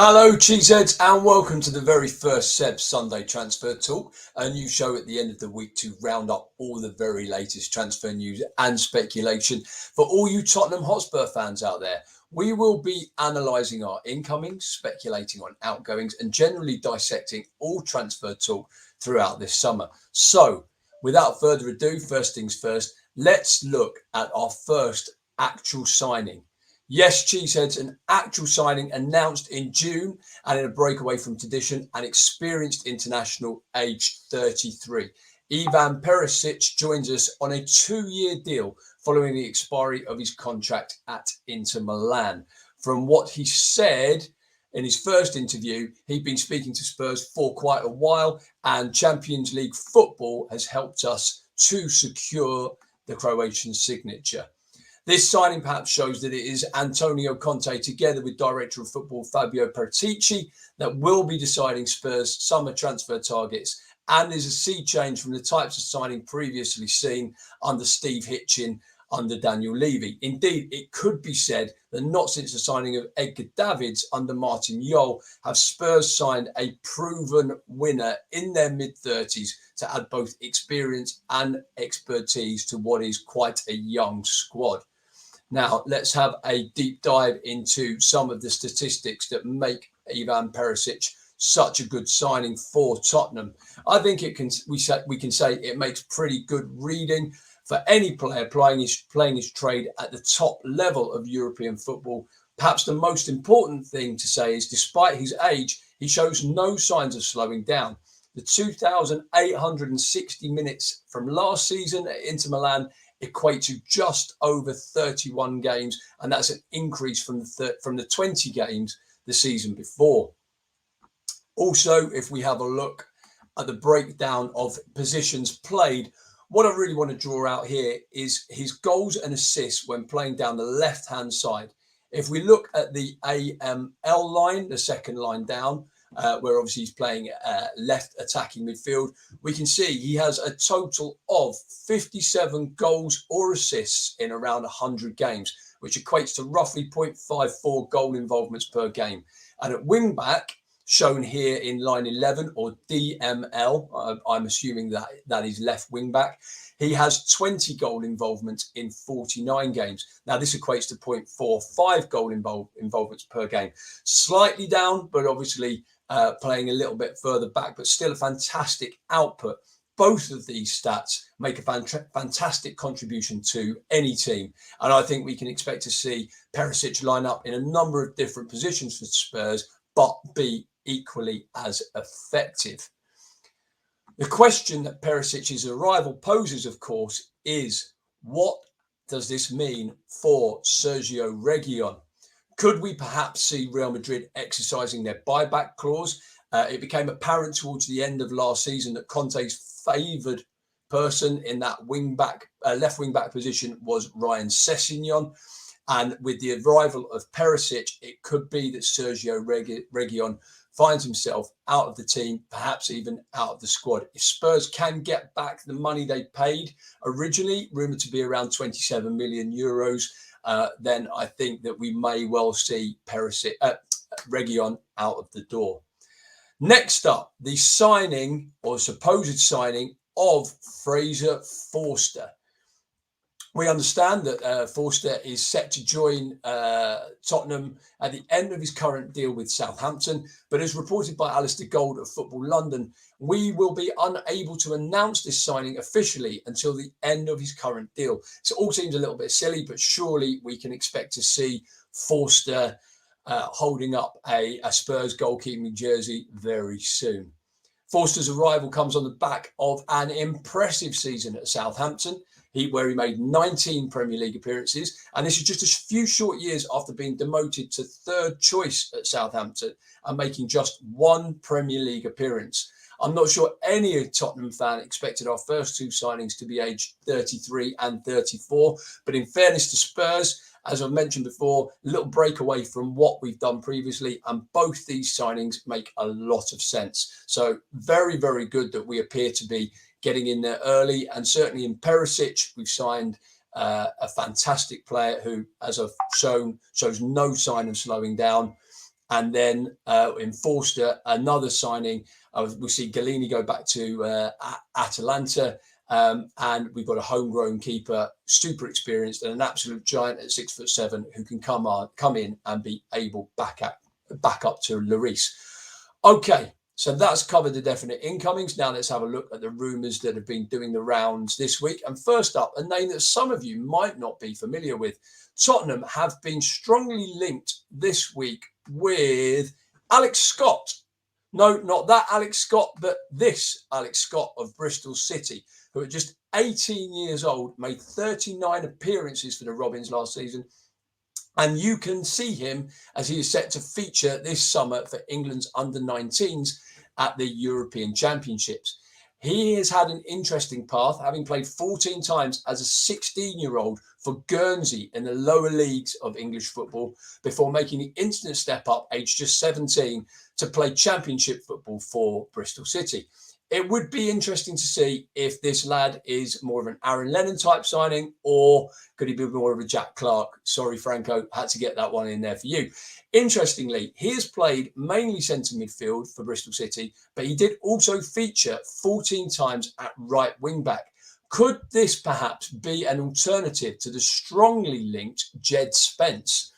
Hello, cheeseheads, and welcome to the very first Seb Sunday Transfer Talk, a new show at the end of the week to round up all the very latest transfer news and speculation for all you Tottenham Hotspur fans out there. We will be analysing our incomings, speculating on outgoings, and generally dissecting all transfer talk throughout this summer. So, without further ado, first things first, let's look at our first actual signing. Yes, cheeseheads, an actual signing announced in June and in a breakaway from tradition, an experienced international aged 33. Ivan Perisic joins us on a 2-year deal following the expiry of his contract at Inter Milan. From what he said in his first interview, he'd been speaking to Spurs for quite a while, and Champions League football has helped us to secure the Croatian signature. This signing perhaps shows that it is Antonio Conte together with Director of Football Fabio Paratici that will be deciding Spurs' summer transfer targets, and is a sea change from the types of signing previously seen under Steve Hitchin, under Daniel Levy. Indeed, it could be said that not since the signing of Edgar Davids under Martin Jol have Spurs signed a proven winner in their mid-30s to add both experience and expertise to what is quite a young squad. Now, let's have a deep dive into some of the statistics that make Ivan Perisic such a good signing for Tottenham. I think we can say it makes pretty good reading for any player playing his trade at the top level of European football. Perhaps the most important thing to say is, despite his age, he shows no signs of slowing down. The 2,860 minutes from last season at Inter Milan equate to just over 31 games, and that's an increase from the 20 games the season before. Also, if we have a look at the breakdown of positions played, what I really want to draw out here is his goals and assists when playing down the left-hand side. If we look at the AML line, the second line down, where obviously he's playing left attacking midfield, we can see he has a total of 57 goals or assists in around 100 games, which equates to roughly 0.54 goal involvements per game. And at wing back, shown here in line 11 or DML, I'm assuming that is left wing back, he has 20 goal involvements in 49 games. Now, this equates to 0.45 goal involvements per game. Slightly down, but obviously playing a little bit further back, but still a fantastic output. Both of these stats make a fantastic contribution to any team. And I think we can expect to see Perisic line up in a number of different positions for Spurs, but be equally as effective. The question that Perisic's arrival poses, of course, is what does this mean for Sergio Reguilon? Could we perhaps see Real Madrid exercising their buyback clause? It became apparent towards the end of last season that Conte's favoured person in that left wing back position was Ryan Sessegnon. And with the arrival of Perisic, it could be that Sergio Reguilon finds himself out of the team, perhaps even out of the squad. If Spurs can get back the money they paid originally, rumoured to be around 27 million euros, then I think that we may well see Reguilon out of the door. Next up, the signing or supposed signing of Fraser Forster. We understand that Forster is set to join Tottenham at the end of his current deal with Southampton, but as reported by Alistair Gold of Football London, we will be unable to announce this signing officially until the end of his current deal. So it all seems a little bit silly, but surely we can expect to see Forster holding up a Spurs goalkeeping jersey very soon. Forster's arrival comes on the back of an impressive season at Southampton, where he made 19 Premier League appearances. And this is just a few short years after being demoted to third choice at Southampton and making just one Premier League appearance. I'm not sure any Tottenham fan expected our first two signings to be aged 33 and 34. But in fairness to Spurs, as I've mentioned before, a little break away from what we've done previously, and both these signings make a lot of sense. So very, very good that we appear to be getting in there early. And certainly in Perisic, we've signed a fantastic player who, as I've shown, shows no sign of slowing down. And then in Forster, another signing. We see Galini go back to Atalanta. And we've got a homegrown keeper, super experienced, and an absolute giant at 6'7", who can come in and be able back up to Lloris. Okay, so that's covered the definite incomings. Now let's have a look at the rumours that have been doing the rounds this week. And first up, a name that some of you might not be familiar with. Tottenham have been strongly linked this week with Alex Scott. No, not that Alex Scott, but this Alex Scott of Bristol City, who at just 18 years old made 39 appearances for the Robins last season. And you can see him as he is set to feature this summer for England's under-19s at the European Championships. He has had an interesting path, having played 14 times as a 16-year-old for Guernsey in the lower leagues of English football before making the instant step up, aged just 17, to play Championship football for Bristol City. It would be interesting to see if this lad is more of an Aaron Lennon type signing, or could he be more of a Jack Clark? Sorry, Franco, had to get that one in there for you. Interestingly, he has played mainly centre midfield for Bristol City, but he did also feature 14 times at right wing back. Could this perhaps be an alternative to the strongly linked Jed Spence?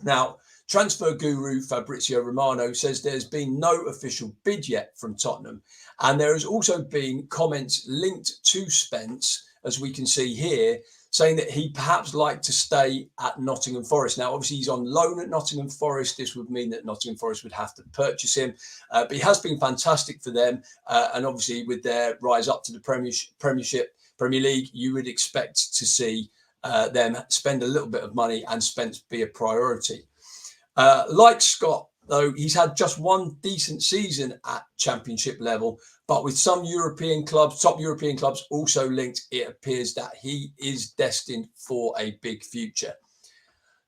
Now, transfer guru Fabrizio Romano says there's been no official bid yet from Tottenham. And there has also been comments linked to Spence, as we can see here, saying that he perhaps like to stay at Nottingham Forest. Now, obviously, he's on loan at Nottingham Forest. This would mean that Nottingham Forest would have to purchase him. But he has been fantastic for them. And obviously, with their rise up to the Premier League, you would expect to see them spend a little bit of money and Spence be a priority. Like Scott, though, he's had just one decent season at Championship level, but with some European clubs, top European clubs also linked, it appears that he is destined for a big future.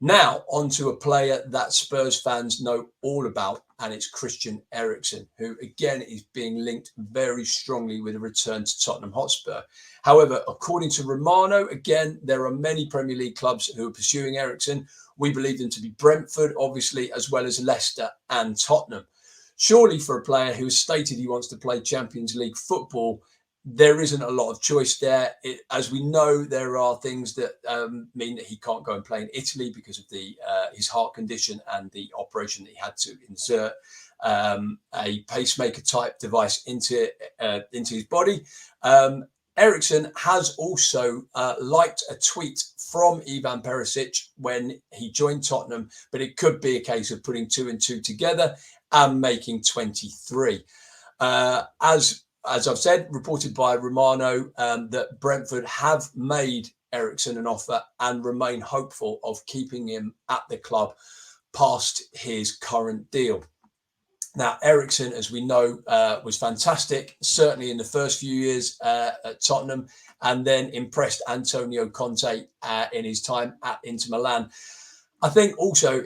Now, on to a player that Spurs fans know all about, and it's Christian Eriksen, who again is being linked very strongly with a return to Tottenham Hotspur. However, according to Romano, again, there are many Premier League clubs who are pursuing Eriksen. We believe them to be Brentford, obviously, as well as Leicester and Tottenham. Surely for a player who has stated he wants to play Champions League football, there isn't a lot of choice there. As we know, there are things that mean that he can't go and play in Italy because of his heart condition and the operation that he had to insert a pacemaker type device into his body. Eriksen has also liked a tweet from Ivan Perisic when he joined Tottenham, but it could be a case of putting 2 and 2 together and making 23. As I've said, reported by Romano, that Brentford have made Eriksen an offer and remain hopeful of keeping him at the club past his current deal. Now, Eriksen, as we know, was fantastic, certainly in the first few years at Tottenham, and then impressed Antonio Conte in his time at Inter Milan. I think also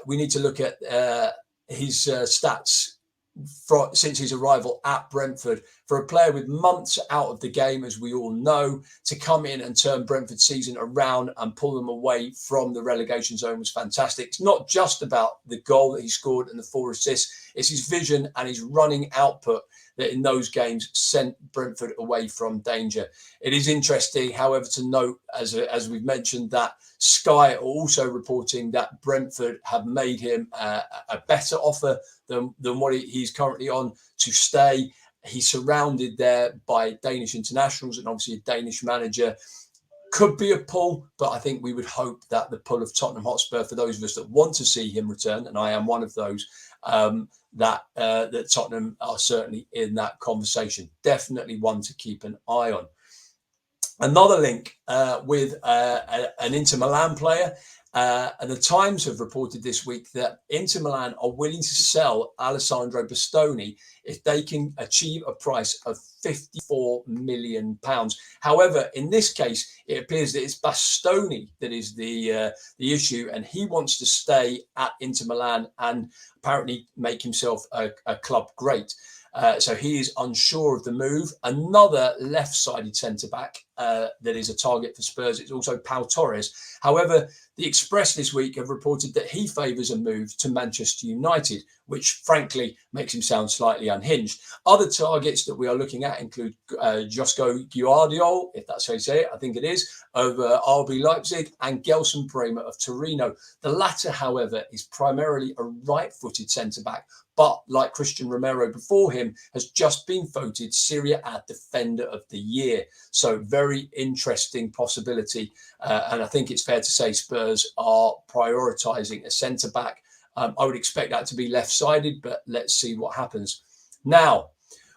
we need to look at his stats since his arrival at Brentford. For a player with months out of the game, as we all know, to come in and turn Brentford's season around and pull them away from the relegation zone was fantastic. It's not just about the goal that he scored and the 4 assists. It's his vision and his running output that in those games sent Brentford away from danger. It is interesting, however, to note, as we've mentioned, that Sky are also reporting that Brentford have made him a better offer than what he's currently on to stay. He's surrounded there by Danish internationals and obviously a Danish manager. Could be a pull, but I think we would hope that the pull of Tottenham Hotspur, for those of us that want to see him return, and I am one of those, that Tottenham are certainly in that conversation. Definitely one to keep an eye on. Another link with an Inter Milan player, and the Times have reported this week that Inter Milan are willing to sell Alessandro Bastoni if they can achieve a price of £54 million. However, in this case, it appears that it's Bastoni that is the issue, and he wants to stay at Inter Milan and apparently make himself a club great. So he is unsure of the move. Another left-sided centre-back that is a target for Spurs. It's also Pau Torres. However, the Express this week have reported that he favours a move to Manchester United, which frankly makes him sound slightly unhinged. Other targets that we are looking at include Josko Guardiol, if that's how you say it, I think it is, of RB Leipzig, and Gelson Bremer of Torino. The latter, however, is primarily a right-footed centre-back, but like Christian Romero before him, has just been voted Serie A Defender of the Year. So very interesting possibility. And I think it's fair to say Spurs are prioritising a centre-back. I would expect that to be left-sided, but let's see what happens. Now,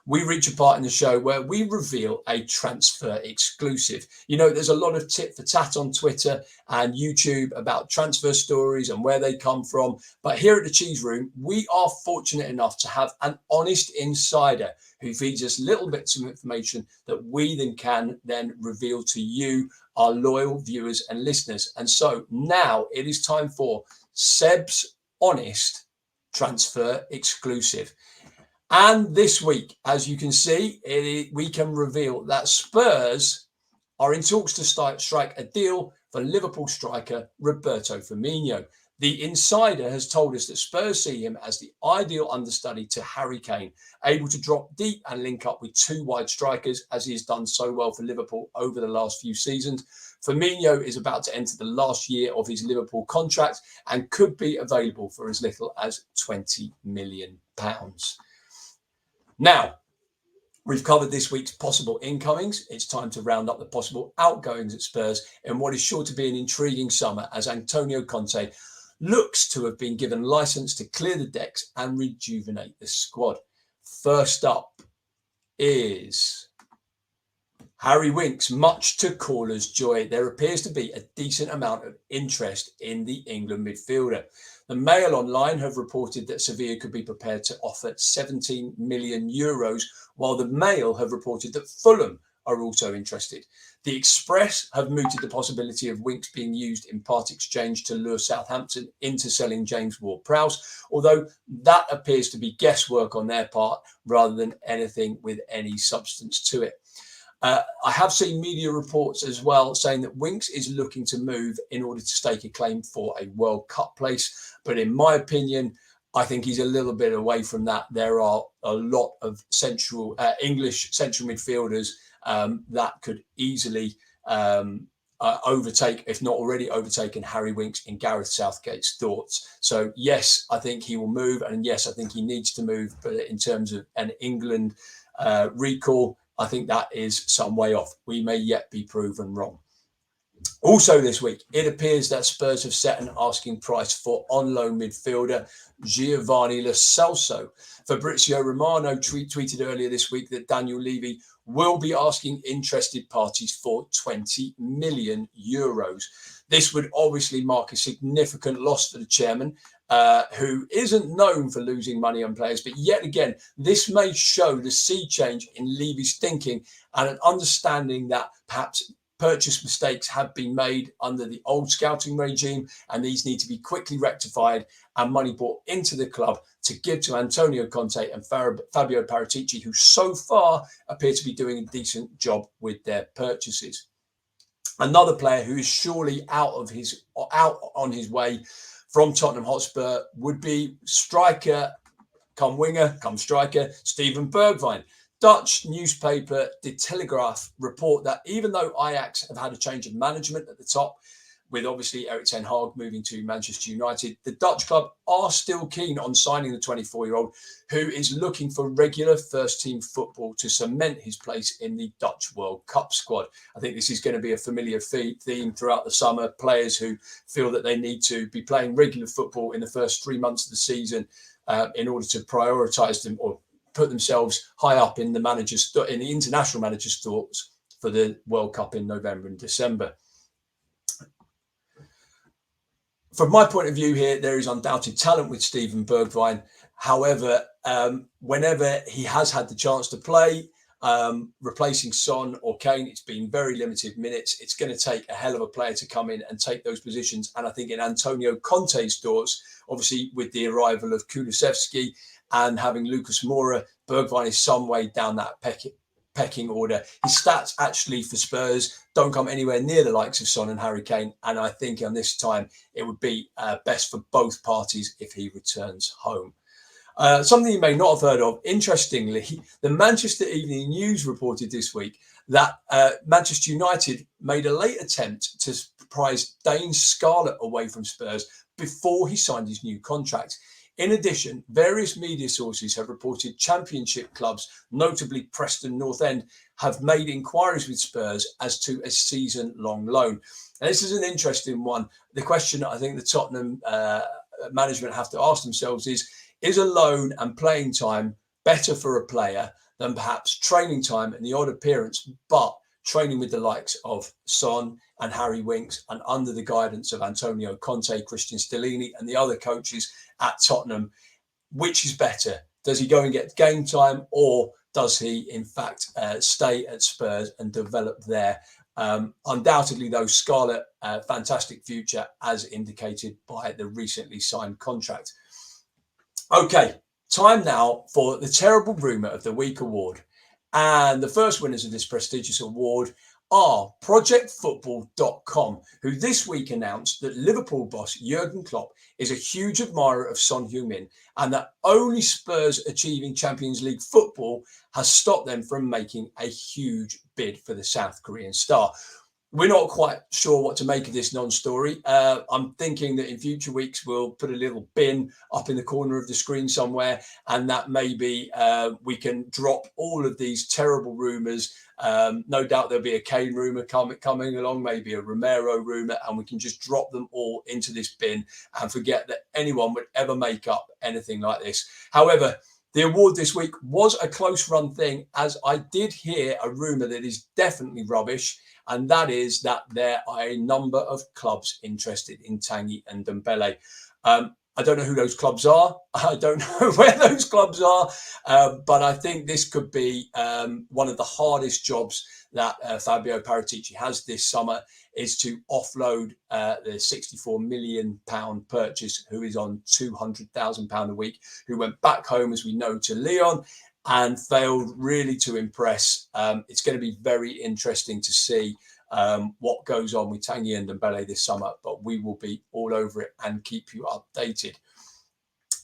we reach a part in the show where we reveal a transfer exclusive. You know, there's a lot of tit for tat on Twitter and YouTube about transfer stories and where they come from. But here at the Cheese Room, we are fortunate enough to have an honest insider who feeds us little bits of information that we then can reveal to you, our loyal viewers and listeners. And so now it is time for Seb's Honest Transfer Exclusive. And this week, as you can see, we can reveal that Spurs are in talks to strike a deal for Liverpool striker Roberto Firmino. The insider has told us that Spurs see him as the ideal understudy to Harry Kane, able to drop deep and link up with two wide strikers, as he has done so well for Liverpool over the last few seasons. Firmino is about to enter the last year of his Liverpool contract and could be available for as little as £20 million. Now, we've covered this week's possible incomings. It's time to round up the possible outgoings at Spurs in what is sure to be an intriguing summer, as Antonio Conte looks to have been given license to clear the decks and rejuvenate the squad. First up is Harry Winks. Much to callers' joy, there appears to be a decent amount of interest in the England midfielder. The Mail Online have reported that Sevilla could be prepared to offer 17 million euros, while the Mail have reported that Fulham are also interested. The Express have mooted the possibility of Winks being used in part exchange to lure Southampton into selling James Ward-Prowse, although that appears to be guesswork on their part rather than anything with any substance to it. I have seen media reports as well saying that Winks is looking to move in order to stake a claim for a World Cup place. But in my opinion, I think he's a little bit away from that. There are a lot of English central midfielders that could easily overtake, if not already overtaken, Harry Winks in Gareth Southgate's thoughts. So yes, I think he will move, and yes, I think he needs to move. But in terms of an England recall, I think that is some way off. We may yet be proven wrong. Also this week, it appears that Spurs have set an asking price for on-loan midfielder Giovanni Lo Celso. Fabrizio Romano tweeted earlier this week that Daniel Levy will be asking interested parties for 20 million euros. This would obviously mark a significant loss for the chairman, who isn't known for losing money on players. But yet again, this may show the sea change in Levy's thinking and an understanding that perhaps purchase mistakes have been made under the old scouting regime, and these need to be quickly rectified and money brought into the club to give to Antonio Conte and Fabio Paratici, who so far appear to be doing a decent job with their purchases. Another player who is surely out on his way from Tottenham Hotspur would be striker, come winger, come striker, Steven Bergwijn. Dutch newspaper De Telegraaf report that even though Ajax have had a change of management at the top, with obviously Erik ten Hag moving to Manchester United, the Dutch club are still keen on signing the 24-year-old, who is looking for regular first-team football to cement his place in the Dutch World Cup squad. I think this is going to be a familiar theme throughout the summer. Players who feel that they need to be playing regular football in the first 3 months of the season in order to prioritise them or put themselves high up in the international managers' thoughts for the World Cup in November and December. From my point of view here, there is undoubted talent with Steven Bergwijn. However, whenever he has had the chance to play, replacing Son or Kane, it's been very limited minutes. It's going to take a hell of a player to come in and take those positions. And I think in Antonio Conte's thoughts, obviously with the arrival of Kulusevski and having Lucas Moura, Bergwijn is some way down that pecking order. His stats actually for Spurs don't come anywhere near the likes of Son and Harry Kane. And I think on this time, it would be best for both parties if he returns home. Something you may not have heard of, interestingly, the Manchester Evening News reported this week that Manchester United made a late attempt to prize Dane Scarlett away from Spurs before he signed his new contract. In addition, various media sources have reported Championship clubs, notably Preston North End, have made inquiries with Spurs as to a season-long loan. And this is an interesting one. The question I think the Tottenham management have to ask themselves is a loan and playing time better for a player than perhaps training time and the odd appearance, but training with the likes of Son and Harry Winks and under the guidance of Antonio Conte, Christian Stellini and the other coaches at Tottenham, which is better? Does he go and get game time, or does he in fact stay at Spurs and develop there? Undoubtedly, though, Scarlett, fantastic future as indicated by the recently signed contract. Okay, time now for the Terrible Rumour of the Week award. And the first winners of this prestigious award are ProjectFootball.com, who this week announced that Liverpool boss Jurgen Klopp is a huge admirer of Son Heung-min and that only Spurs achieving Champions League football has stopped them from making a huge bid for the South Korean star. We're not quite sure what to make of this non-story. I'm thinking that in future weeks, we'll put a little bin up in the corner of the screen somewhere, and that maybe we can drop all of these terrible rumours. No doubt there'll be a Kane rumour coming along, maybe a Romero rumour, and we can just drop them all into this bin and forget that anyone would ever make up anything like this. However, the award this week was a close run thing, as I did hear a rumour that is definitely rubbish. And that is that there are a number of clubs interested in Tanguy and Ndombele. I don't know who those clubs are. I don't know where those clubs are. But I think this could be one of the hardest jobs that Fabio Paratici has this summer, is to offload the £64 million purchase, who is on £200,000 a week, who went back home, as we know, to Lyon, and failed really to impress. It's going to be very interesting to see what goes on with Tanguy and Ndombele this summer, but we will be all over it and keep you updated.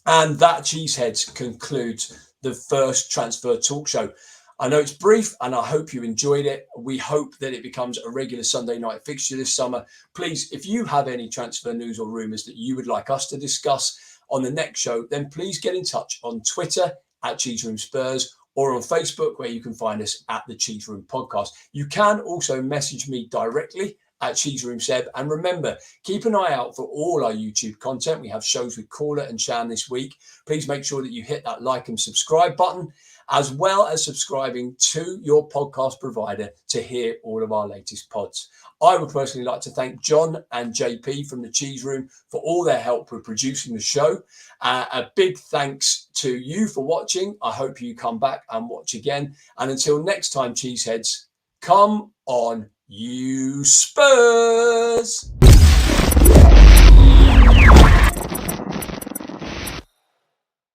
And that, Cheeseheads, concludes the first Transfer Talk Show. I know it's brief and I hope you enjoyed it. We hope that it becomes a regular Sunday night fixture this summer. Please, if you have any transfer news or rumours that you would like us to discuss on the next show, then please get in touch on Twitter at Cheese Room Spurs, or on Facebook, where you can find us at the Cheese Room Podcast. You can also message me directly at Cheese Room Seb. And remember, keep an eye out for all our YouTube content. We have shows with Caller and Shan this week. Please make sure that you hit that like and subscribe button, as well as subscribing to your podcast provider to hear all of our latest pods. I would personally like to thank John and JP from the Cheese Room for all their help with producing the show. A big thanks to you for watching. I hope you come back and watch again. And until next time, Cheeseheads, come on, you Spurs!